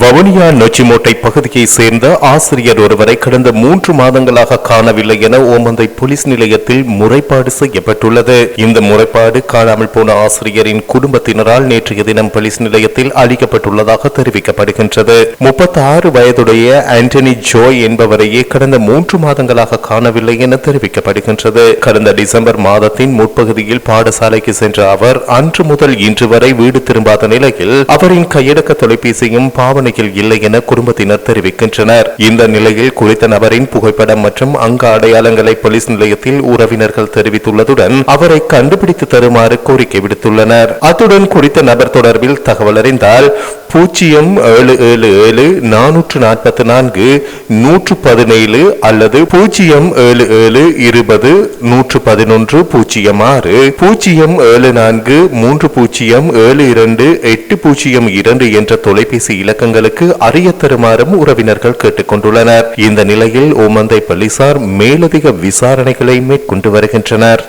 வவுனியா நொச்சிமோட்டை பகுதியை சேர்ந்த ஆசிரியர் ஒருவரை கடந்த 3 மாதங்களாக காணவில்லை என ஓமந்தை போலீஸ் நிலையத்தில் முறைப்பாடு செய்யப்பட்டுள்ளது. இந்த முறைப்பாடு காணாமல் போன ஆசிரியரின் குடும்பத்தினரால் நேற்றைய தினம் போலீஸ் நிலையத்தில் அளிக்கப்பட்டுள்ளதாக தெரிவிக்கப்படுகின்றது. 36 வயதுடைய ஆண்டனி ஜோய் என்பவரையே கடந்த 3 மாதங்களாக காணவில்லை என தெரிவிக்கப்படுகின்றது. கடந்த டிசம்பர் மாதத்தின் முற்பகுதியில் பாடசாலைக்கு சென்ற அவர் அன்று முதல் இன்று வரை வீடு திரும்பாத நிலையில் அவரின் கையடக்க தொலைபேசியும் பாவனையில் இல்லை என குடும்பத்தினர் தெரிவிக்கின்றனர். இந்த நிலையில் குறித்த நபரின் புகைப்படம் மற்றும் அங்க அடையாளங்களை போலீஸ் நிலையத்தில் உறவினர்கள் தெரிவித்துள்ளதுடன் அவரை கண்டுபிடித்து தருமாறு கோரிக்கை விடுத்துள்ளனர். அத்துடன் குறித்த நபர் தொடர்பில் தகவல் அறிந்தால் 0777-444-117 அல்லது 0772-106-074-3072802 என்ற தொலைபேசி இலக்கங்களுக்கு அறிய தருமாறும் உறவினர்கள் கேட்டுக் கொண்டுள்ளனர். இந்த நிலையில் ஓமந்தை போலீசார் மேலதிக விசாரணைகளை மேற்கொண்டு வருகின்றனர்.